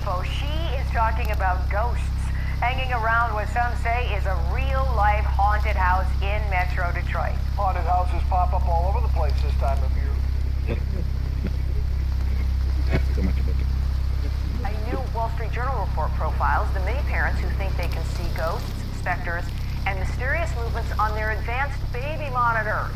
UFO. She is talking about ghosts hanging around what some say is a real-life haunted house in Metro Detroit. Haunted houses pop up all over the place this time of year. A new Wall Street Journal report profiles the many parents who think they can see ghosts, specters, and mysterious movements on their advanced baby monitors.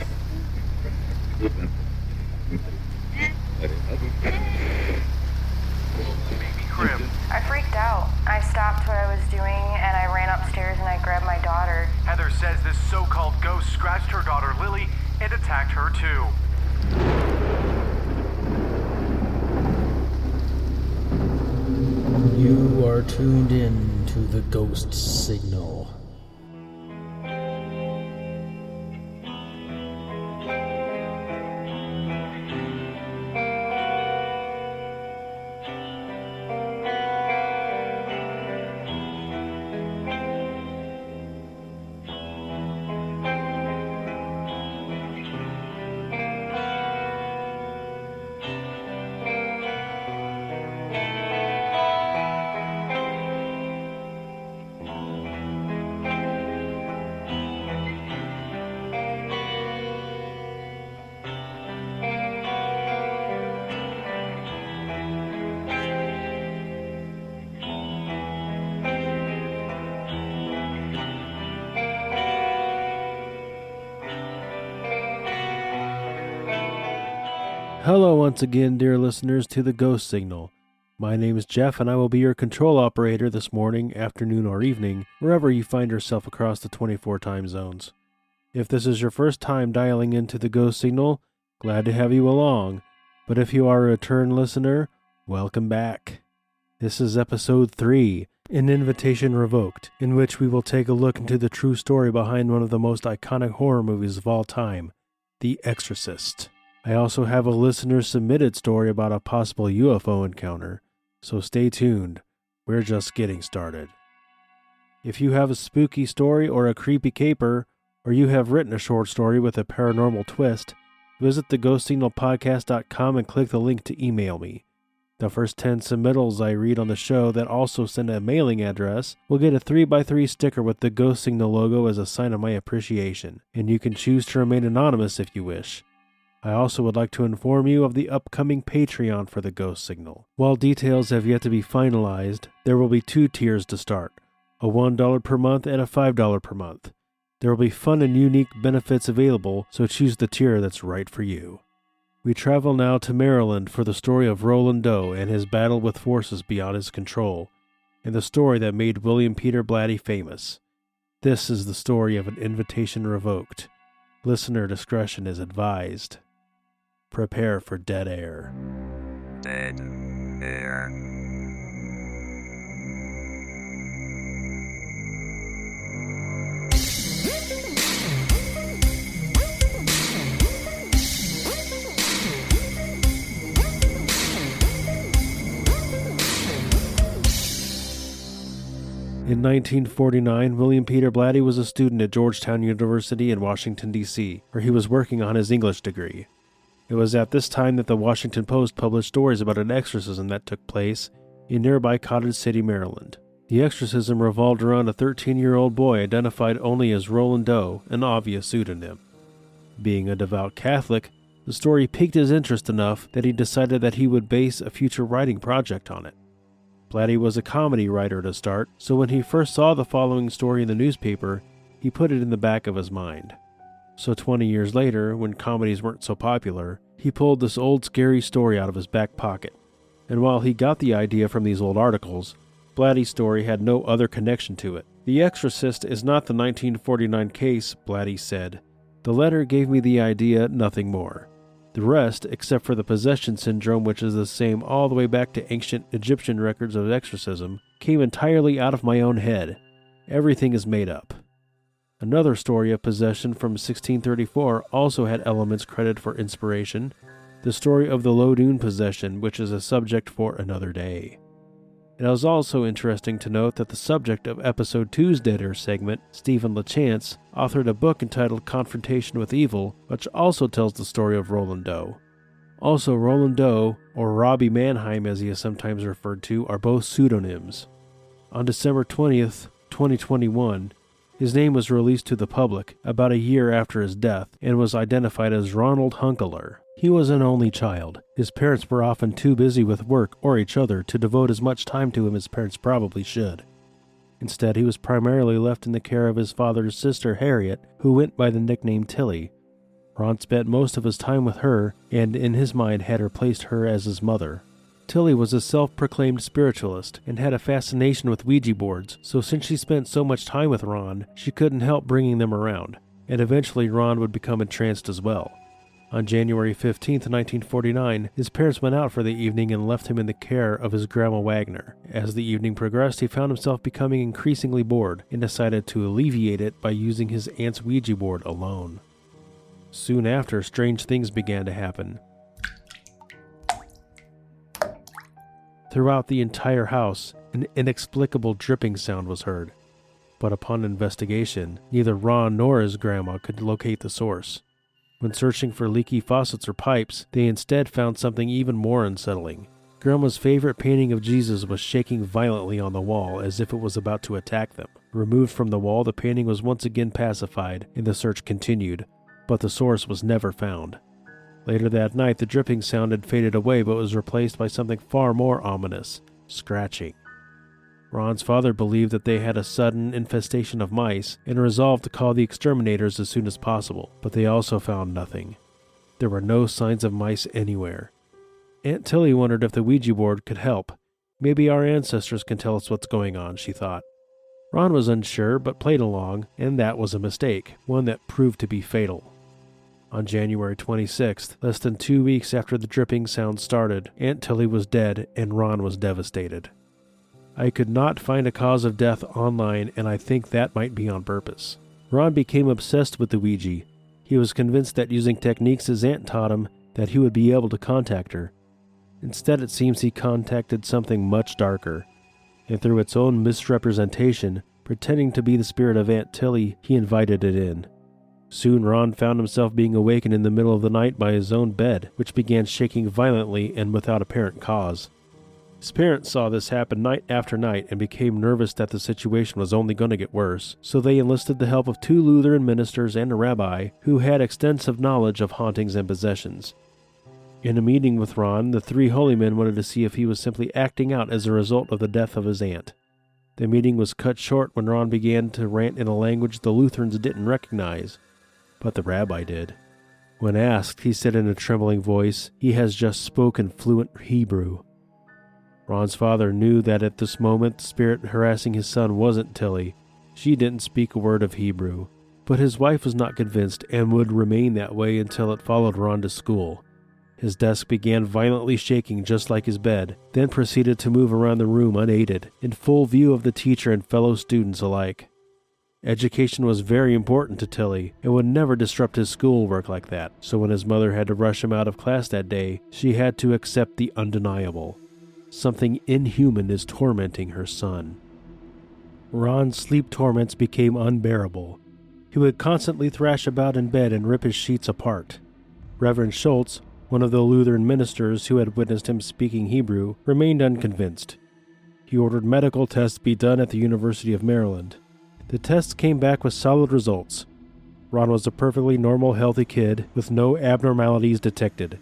I freaked out. I stopped what I was doing and I ran upstairs and I grabbed my daughter. Heather says this so-called ghost scratched her daughter Lily and attacked her too. You are tuned in to the Ghost Signal. Hello once again, dear listeners, to the Ghost Signal. My name is Jeff, and I will be your control operator this morning, afternoon, or evening, wherever you find yourself across the 24 time zones. If this is your first time dialing into the Ghost Signal, glad to have you along. But if you are a return listener, welcome back. This is episode 3, An Invitation Revoked, in which we will take a look into the true story behind one of the most iconic horror movies of all time, The Exorcist. I also have a listener-submitted story about a possible UFO encounter, so stay tuned. We're just getting started. If you have a spooky story or a creepy caper, or you have written a short story with a paranormal twist, visit theghostsignalpodcast.com and click the link to email me. The first 10 submittals I read on the show that also send a mailing address will get a 3x3 sticker with the Ghost Signal logo as a sign of my appreciation, and you can choose to remain anonymous if you wish. I also would like to inform you of the upcoming Patreon for the Ghost Signal. While details have yet to be finalized, there will be 2 tiers to start, a $1 per month and a $5 per month. There will be fun and unique benefits available, so choose the tier that's right for you. We travel now to Maryland for the story of Roland Doe and his battle with forces beyond his control, and the story that made William Peter Blatty famous. This is the story of An Invitation Revoked. Listener discretion is advised. Prepare for dead air. Dead air. In 1949, William Peter Blatty was a student at Georgetown University in Washington, D.C., where he was working on his English degree. It was at this time that the Washington Post published stories about an exorcism that took place in nearby Cottage City, Maryland. The exorcism revolved around a 13-year-old boy identified only as Roland Doe, an obvious pseudonym. Being a devout Catholic, the story piqued his interest enough that he decided that he would base a future writing project on it. Blatty was a comedy writer to start, so when he first saw the following story in the newspaper, he put it in the back of his mind. So 20 years later, when comedies weren't so popular, he pulled this old scary story out of his back pocket. And while he got the idea from these old articles, Blatty's story had no other connection to it. The Exorcist is not the 1949 case, Blatty said. The letter gave me the idea, nothing more. The rest, except for the possession syndrome, which is the same all the way back to ancient Egyptian records of exorcism, came entirely out of my own head. Everything is made up. Another story of possession from 1634 also had elements credited for inspiration, the story of the Lodoon possession, which is a subject for another day. It is also interesting to note that the subject of Episode 2's Dead Air segment, Stephen LaChance, authored a book entitled Confrontation with Evil, which also tells the story of Roland Doe. Also, Roland Doe, or Robbie Mannheim as he is sometimes referred to, are both pseudonyms. On December 20th, 2021, his name was released to the public about a year after his death and was identified as Ronald Hunkeler. He was an only child. His parents were often too busy with work or each other to devote as much time to him as parents probably should. Instead, he was primarily left in the care of his father's sister Harriet, who went by the nickname Tilly. Ron spent most of his time with her, and in his mind had replaced her as his mother. Tilly was a self-proclaimed spiritualist and had a fascination with Ouija boards, so since she spent so much time with Ron, she couldn't help bringing them around, and eventually Ron would become entranced as well. On January 15th, 1949, his parents went out for the evening and left him in the care of his grandma Wagner. As the evening progressed, he found himself becoming increasingly bored and decided to alleviate it by using his aunt's Ouija board alone. Soon after, strange things began to happen. Throughout the entire house, an inexplicable dripping sound was heard. But upon investigation, neither Ron nor his grandma could locate the source. When searching for leaky faucets or pipes, they instead found something even more unsettling. Grandma's favorite painting of Jesus was shaking violently on the wall as if it was about to attack them. Removed from the wall, the painting was once again pacified, and the search continued, but the source was never found. Later that night, the dripping sound had faded away but was replaced by something far more ominous: scratching. Ron's father believed that they had a sudden infestation of mice and resolved to call the exterminators as soon as possible, but they also found nothing. There were no signs of mice anywhere. Aunt Tilly wondered if the Ouija board could help. Maybe our ancestors can tell us what's going on, she thought. Ron was unsure but played along, and that was a mistake, one that proved to be fatal. On January 26th, less than 2 weeks after the dripping sound started, Aunt Tilly was dead and Ron was devastated. I could not find a cause of death online, and I think that might be on purpose. Ron became obsessed with the Ouija. He was convinced that using techniques his aunt taught him, that he would be able to contact her. Instead, it seems he contacted something much darker, and through its own misrepresentation, pretending to be the spirit of Aunt Tilly, he invited it in. Soon Ron found himself being awakened in the middle of the night by his own bed, which began shaking violently and without apparent cause. His parents saw this happen night after night and became nervous that the situation was only going to get worse, so they enlisted the help of 2 Lutheran ministers and a rabbi who had extensive knowledge of hauntings and possessions. In a meeting with Ron, the 3 holy men wanted to see if he was simply acting out as a result of the death of his aunt. The meeting was cut short when Ron began to rant in a language the Lutherans didn't recognize, but the rabbi did. When asked, he said in a trembling voice, "He has just spoken fluent Hebrew." Ron's father knew that at this moment the spirit harassing his son wasn't Tilly. She didn't speak a word of Hebrew. But his wife was not convinced and would remain that way until it followed Ron to school. His desk began violently shaking just like his bed, then proceeded to move around the room unaided, in full view of the teacher and fellow students alike. Education was very important to Tilly and would never disrupt his schoolwork like that, so when his mother had to rush him out of class that day, she had to accept the undeniable. Something inhuman is tormenting her son. Ron's sleep torments became unbearable. He would constantly thrash about in bed and rip his sheets apart. Reverend Schultz, one of the Lutheran ministers who had witnessed him speaking Hebrew, remained unconvinced. He ordered medical tests be done at the University of Maryland. The tests came back with solid results. Ron was a perfectly normal, healthy kid with no abnormalities detected.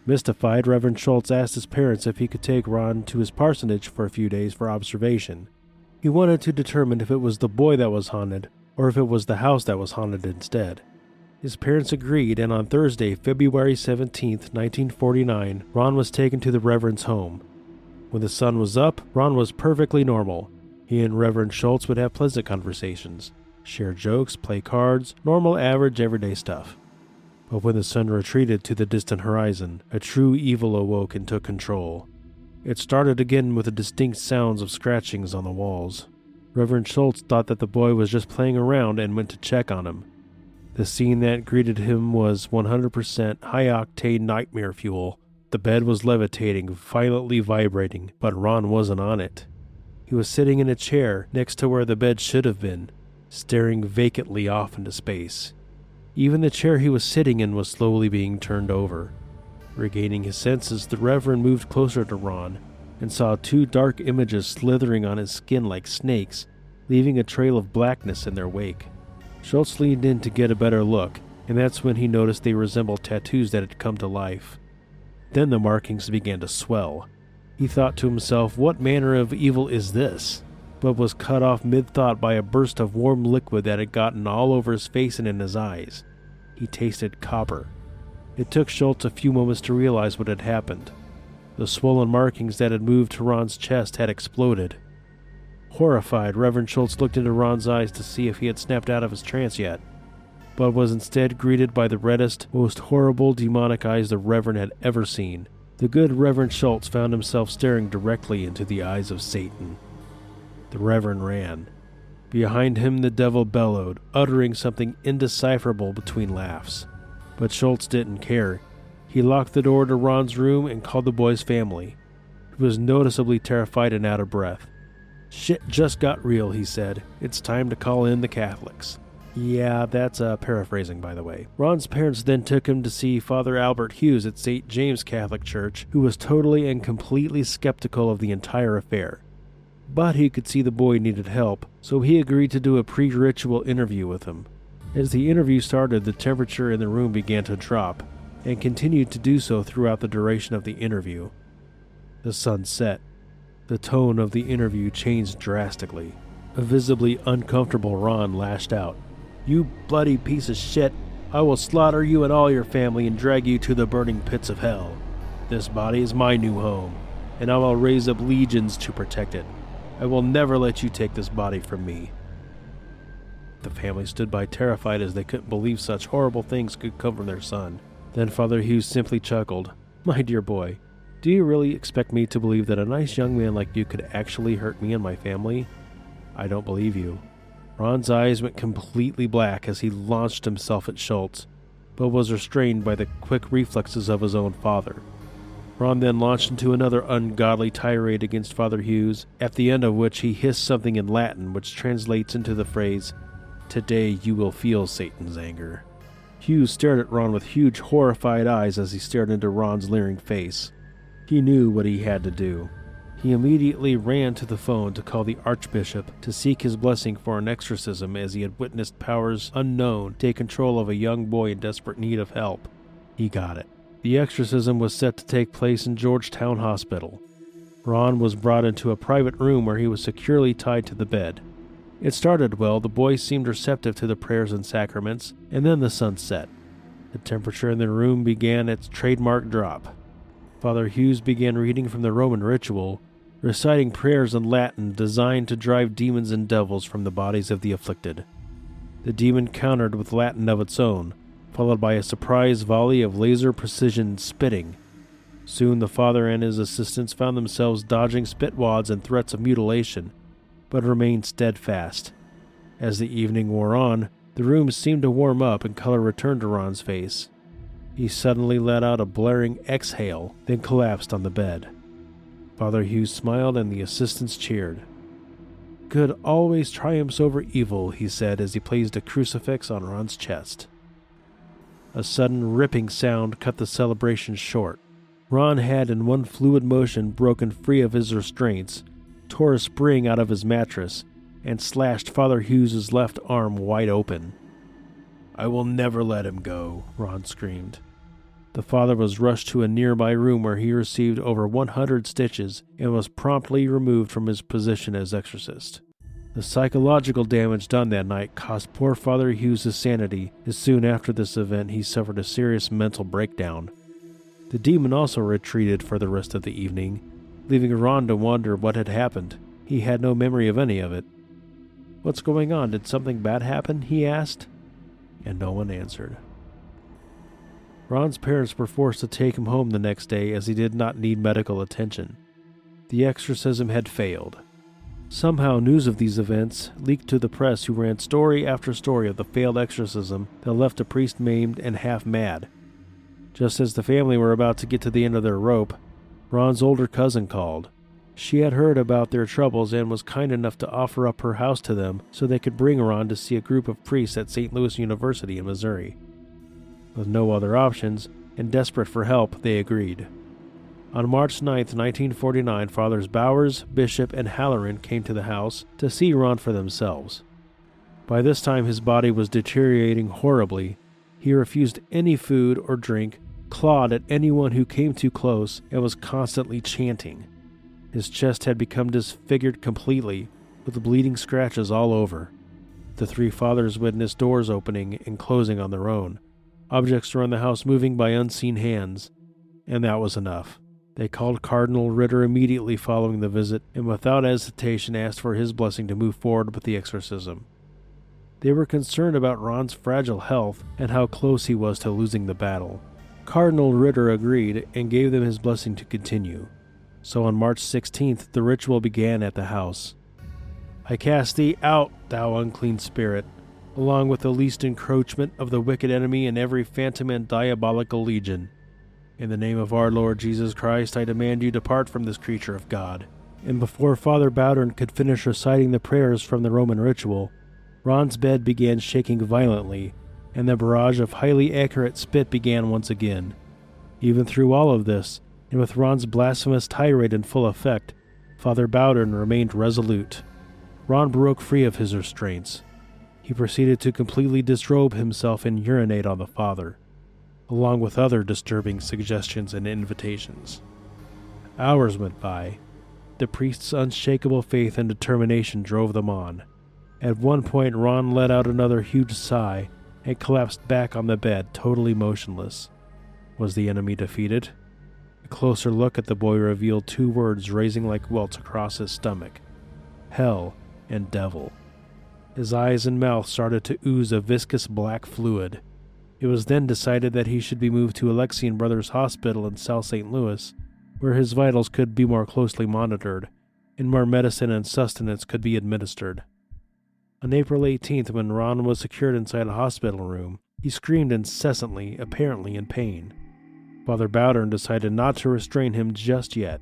Mystified, Reverend Schultz asked his parents if he could take Ron to his parsonage for a few days for observation. He wanted to determine if it was the boy that was haunted, or if it was the house that was haunted instead. His parents agreed, and on Thursday, February 17, 1949, Ron was taken to the Reverend's home. When the sun was up, Ron was perfectly normal. He and Reverend Schultz would have pleasant conversations, share jokes, play cards, normal, average, everyday stuff. But when the sun retreated to the distant horizon, a true evil awoke and took control. It started again with the distinct sounds of scratchings on the walls. Reverend Schultz thought that the boy was just playing around and went to check on him. The scene that greeted him was 100% high-octane nightmare fuel. The bed was levitating, violently vibrating, but Ron wasn't on it. He was sitting in a chair next to where the bed should have been, staring vacantly off into space. Even the chair he was sitting in was slowly being turned over. Regaining his senses, the Reverend moved closer to Ron and saw 2 dark images slithering on his skin like snakes, leaving a trail of blackness in their wake. Schultz leaned in to get a better look, and that's when he noticed they resembled tattoos that had come to life. Then the markings began to swell. He thought to himself, what manner of evil is this? But was cut off mid-thought by a burst of warm liquid that had gotten all over his face and in his eyes. He tasted copper. It took Schultz a few moments to realize what had happened. The swollen markings that had moved to Ron's chest had exploded. Horrified, Reverend Schultz looked into Ron's eyes to see if he had snapped out of his trance yet, but was instead greeted by the reddest, most horrible demonic eyes the Reverend had ever seen. The good Reverend Schultz found himself staring directly into the eyes of Satan. The Reverend ran. Behind him the devil bellowed, uttering something indecipherable between laughs. But Schultz didn't care. He locked the door to Ron's room and called the boy's family. He was noticeably terrified and out of breath. "Shit just got real," he said. "It's time to call in the Catholics." Yeah, that's paraphrasing, by the way. Ron's parents then took him to see Father Albert Hughes at St. James Catholic Church, who was totally and completely skeptical of the entire affair. But he could see the boy needed help, so he agreed to do a pre-ritual interview with him. As the interview started, the temperature in the room began to drop, and continued to do so throughout the duration of the interview. The sun set. The tone of the interview changed drastically. A visibly uncomfortable Ron lashed out. "You bloody piece of shit! I will slaughter you and all your family and drag you to the burning pits of hell. This body is my new home, and I will raise up legions to protect it. I will never let you take this body from me." The family stood by terrified as they couldn't believe such horrible things could come from their son. Then Father Hughes simply chuckled. "My dear boy, do you really expect me to believe that a nice young man like you could actually hurt me and my family? I don't believe you." Ron's eyes went completely black as he launched himself at Schultz, but was restrained by the quick reflexes of his own father. Ron then launched into another ungodly tirade against Father Hughes, at the end of which he hissed something in Latin which translates into the phrase, "Today you will feel Satan's anger." Hughes stared at Ron with huge, horrified eyes as he stared into Ron's leering face. He knew what he had to do. He immediately ran to the phone to call the Archbishop to seek his blessing for an exorcism, as he had witnessed powers unknown take control of a young boy in desperate need of help. He got it. The exorcism was set to take place in Georgetown Hospital. Ron was brought into a private room where he was securely tied to the bed. It started well. The boy seemed receptive to the prayers and sacraments, and then the sun set. The temperature in the room began its trademark drop. Father Hughes began reading from the Roman ritual, reciting prayers in Latin designed to drive demons and devils from the bodies of the afflicted. The demon countered with Latin of its own, followed by a surprise volley of laser-precision spitting. Soon the father and his assistants found themselves dodging spit wads and threats of mutilation, but remained steadfast. As the evening wore on, the room seemed to warm up and color returned to Ron's face. He suddenly let out a blaring exhale, then collapsed on the bed. Father Hughes smiled and the assistants cheered. "Good always triumphs over evil," he said as he placed a crucifix on Ron's chest. A sudden ripping sound cut the celebration short. Ron had in one fluid motion broken free of his restraints, tore a spring out of his mattress, and slashed Father Hughes' left arm wide open. "I will never let him go," Ron screamed. The father was rushed to a nearby room where he received over 100 stitches and was promptly removed from his position as exorcist. The psychological damage done that night cost poor Father Hughes' sanity, as soon after this event he suffered a serious mental breakdown. The demon also retreated for the rest of the evening, leaving Ron to wonder what had happened. He had no memory of any of it. "What's going on? Did something bad happen?" he asked, and no one answered. Ron's parents were forced to take him home the next day as he did not need medical attention. The exorcism had failed. Somehow news of these events leaked to the press, who ran story after story of the failed exorcism that left a priest maimed and half mad. Just as the family were about to get to the end of their rope, Ron's older cousin called. She had heard about their troubles and was kind enough to offer up her house to them so they could bring Ron to see a group of priests at St. Louis University in Missouri. With no other options, and desperate for help, they agreed. On March 9, 1949, Fathers Bowers, Bishop, and Halloran came to the house to see Ron for themselves. By this time, his body was deteriorating horribly. He refused any food or drink, clawed at anyone who came too close, and was constantly chanting. His chest had become disfigured completely, with bleeding scratches all over. The three fathers witnessed doors opening and closing on their own, objects around the house moving by unseen hands, and that was enough. They called Cardinal Ritter immediately following the visit and without hesitation asked for his blessing to move forward with the exorcism. They were concerned about Ron's fragile health and how close he was to losing the battle. Cardinal Ritter agreed and gave them his blessing to continue. So on March 16th, the ritual began at the house. I cast thee out, thou unclean spirit, along with the least encroachment of the wicked enemy and every phantom and diabolical legion. In the name of our Lord Jesus Christ, I demand you depart from this creature of God. And before Father Bowdern could finish reciting the prayers from the Roman ritual, Ron's bed began shaking violently, and the barrage of highly accurate spit began once again. Even through all of this, and with Ron's blasphemous tirade in full effect, Father Bowdern remained resolute. Ron broke free of his restraints. He proceeded to completely disrobe himself and urinate on the Father, along with other disturbing suggestions and invitations. Hours went by. The priest's unshakable faith and determination drove them on. At one point, Ron let out another huge sigh and collapsed back on the bed, totally motionless. Was the enemy defeated? A closer look at the boy revealed two words raising like welts across his stomach: hell and devil. His eyes and mouth started to ooze a viscous black fluid. It was then decided that he should be moved to Alexian Brothers Hospital in South St. Louis, where his vitals could be more closely monitored, and more medicine and sustenance could be administered. On April 18th, when Ron was secured inside a hospital room, he screamed incessantly, apparently in pain. Father Bowdern decided not to restrain him just yet.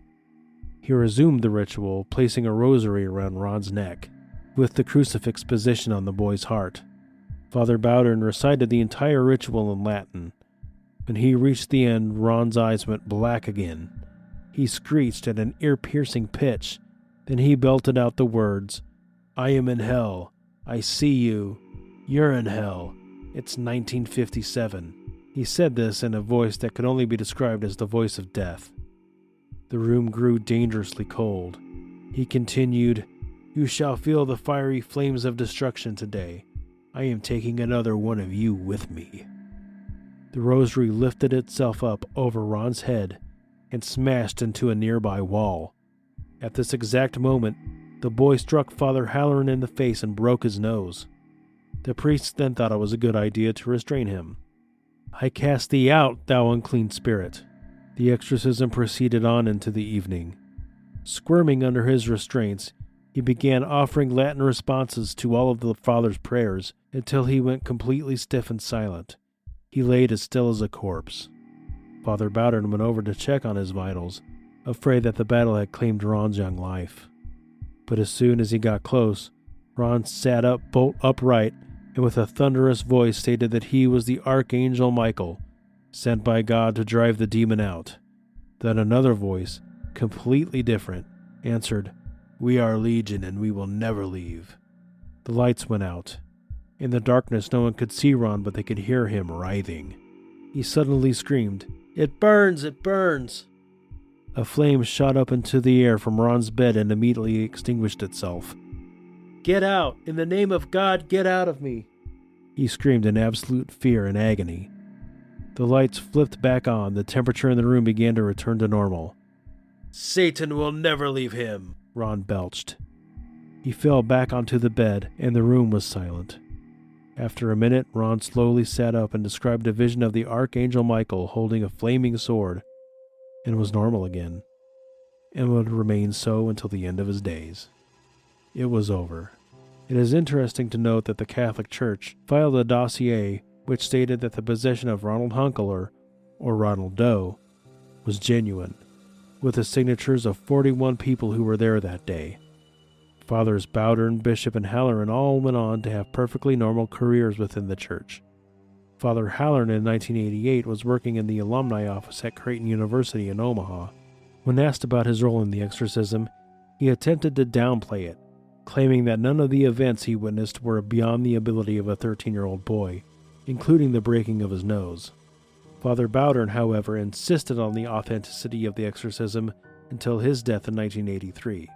He resumed the ritual, placing a rosary around Ron's neck, with the crucifix positioned on the boy's heart. Father Bowdern recited the entire ritual in Latin. When he reached the end, Ron's eyes went black again. He screeched at an ear-piercing pitch. Then he belted out the words, "I am in hell. I see you. You're in hell. It's 1957. He said this in a voice that could only be described as the voice of death. The room grew dangerously cold. He continued, "You shall feel the fiery flames of destruction today. I am taking another one of you with me." The rosary lifted itself up over Ron's head and smashed into a nearby wall. At this exact moment, the boy struck Father Halloran in the face and broke his nose. The priest then thought it was a good idea to restrain him. "I cast thee out, thou unclean spirit." The exorcism proceeded on into the evening. Squirming under his restraints, he began offering Latin responses to all of the father's prayers until he went completely stiff and silent. He laid as still as a corpse. Father Bowdern went over to check on his vitals, afraid that the battle had claimed Ron's young life. But as soon as he got close, Ron sat up bolt upright and with a thunderous voice stated that he was the Archangel Michael, sent by God to drive the demon out. Then another voice, completely different, answered, "We are Legion and we will never leave." The lights went out. In the darkness no one could see Ron, but they could hear him writhing. He suddenly screamed, "It burns! It burns!" A flame shot up into the air from Ron's bed and immediately extinguished itself. "Get out! In the name of God, get out of me!" He screamed in absolute fear and agony. The lights flipped back on. The temperature in the room began to return to normal. "Satan will never leave him," Ron belched. He fell back onto the bed, and the room was silent. After a minute, Ron slowly sat up and described a vision of the Archangel Michael holding a flaming sword, and was normal again, and would remain so until the end of his days. It was over. It is interesting to note that the Catholic Church filed a dossier which stated that the possession of Ronald Hunkeler, or Ronald Doe, was genuine, with the signatures of 41 people who were there that day. Fathers Bowdern, Bishop, and Halloran all went on to have perfectly normal careers within the church. Father Halloran in 1988 was working in the alumni office at Creighton University in Omaha. When asked about his role in the exorcism, he attempted to downplay it, claiming that none of the events he witnessed were beyond the ability of a 13-year-old boy, including the breaking of his nose. Father Bowdern, however, insisted on the authenticity of the exorcism until his death in 1983.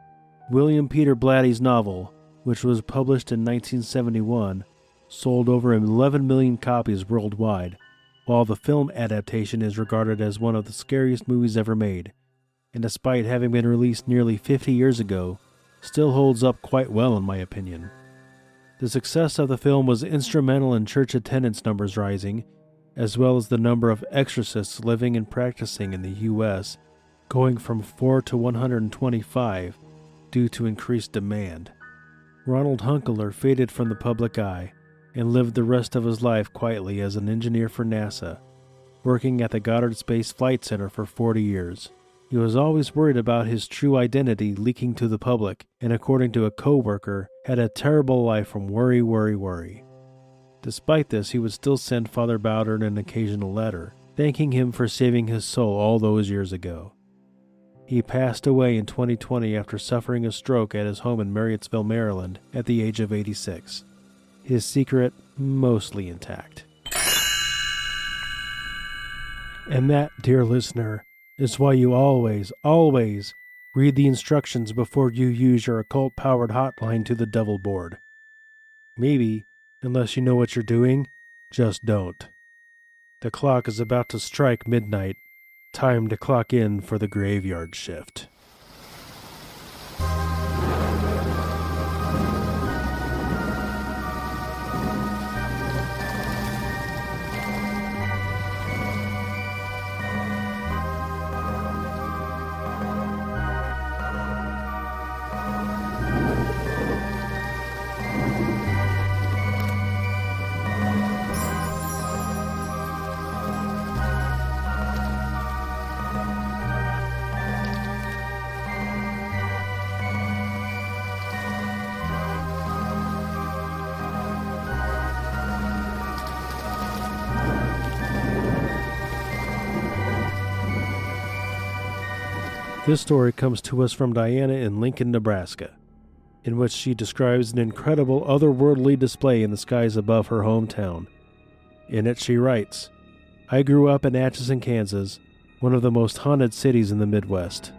William Peter Blatty's novel, which was published in 1971, sold over 11 million copies worldwide, while the film adaptation is regarded as one of the scariest movies ever made, and despite having been released nearly 50 years ago, still holds up quite well in my opinion. The success of the film was instrumental in church attendance numbers rising, as well as the number of exorcists living and practicing in the U.S. going from 4 to 125 due to increased demand. Ronald Hunkeler faded from the public eye and lived the rest of his life quietly as an engineer for NASA, working at the Goddard Space Flight Center for 40 years. He was always worried about his true identity leaking to the public, and according to a co-worker, had a terrible life from worry. Despite this, he would still send Father Bowdern an occasional letter, thanking him for saving his soul all those years ago. He passed away in 2020 after suffering a stroke at his home in Marriottsville, Maryland, at the age of 86. His secret mostly intact. And that, dear listener, is why you always read the instructions before you use your occult-powered hotline to the devil board. Maybe, unless you know what you're doing, just don't. The clock is about to strike midnight. Time to clock in for the graveyard shift. This story comes to us from Diana in Lincoln, Nebraska, in which she describes an incredible otherworldly display in the skies above her hometown. In it she writes, "I grew up in Atchison, Kansas, one of the most haunted cities in the Midwest.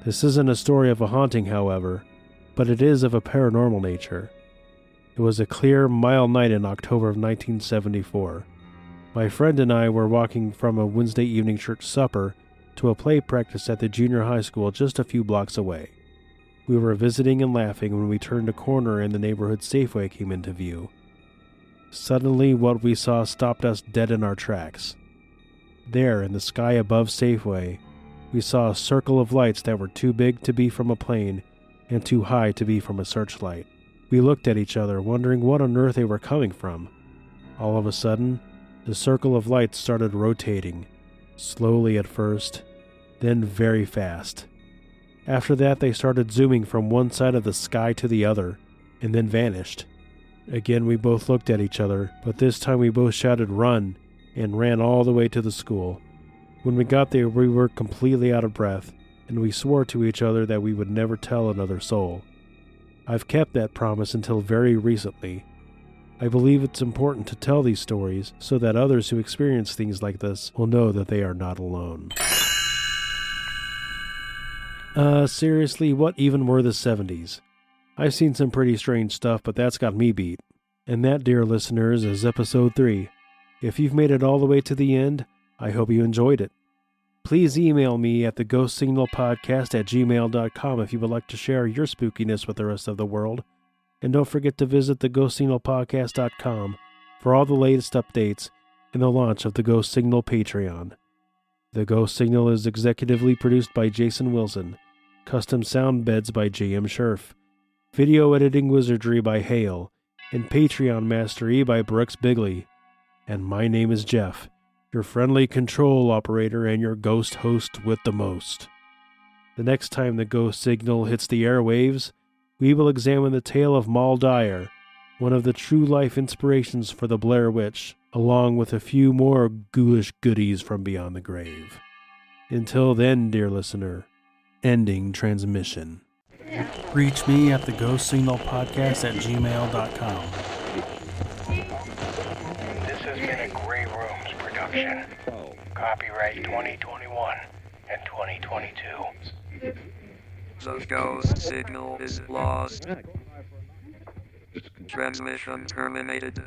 This isn't a story of a haunting, however, but it is of a paranormal nature. It was a clear, mild night in October of 1974. My friend and I were walking from a Wednesday evening church supper to a play practice at the junior high school just a few blocks away. We were visiting and laughing when we turned a corner and the neighborhood Safeway came into view. Suddenly, what we saw stopped us dead in our tracks. There, in the sky above Safeway, we saw a circle of lights that were too big to be from a plane and too high to be from a searchlight. We looked at each other, wondering what on earth they were coming from. All of a sudden, the circle of lights started rotating, slowly at first, then very fast. After that, they started zooming from one side of the sky to the other, and then vanished. Again, we both looked at each other, but this time we both shouted "run," and ran all the way to the school. When we got there, we were completely out of breath, and we swore to each other that we would never tell another soul. I've kept that promise until very recently. I believe it's important to tell these stories so that others who experience things like this will know that they are not alone. Seriously, what even were the 70s? I've seen some pretty strange stuff, but that's got me beat. And that, dear listeners, is episode 3. If you've made it all the way to the end, I hope you enjoyed it. Please email me at theghostsignalpodcast@gmail.com if you would like to share your spookiness with the rest of the world. And don't forget to visit theghostsignalpodcast.com for all the latest updates and the launch of the Ghost Signal Patreon. The Ghost Signal is executively produced by Jason Wilson, custom sound beds by J.M. Scherf, video editing wizardry by Hale, and Patreon mastery by Brooks Bigley. And my name is Jeff, your friendly control operator and your ghost host with the most. The next time the Ghost Signal hits the airwaves, we will examine the tale of Moll Dyer, one of the true life inspirations for the Blair Witch, along with a few more ghoulish goodies from beyond the grave. Until then, dear listener, ending transmission. Reach me at theghost-signal-podcast@gmail.com. This has been a Grey Rooms production. Copyright 2021 and 2022. The ghost signal is lost. Transmission terminated.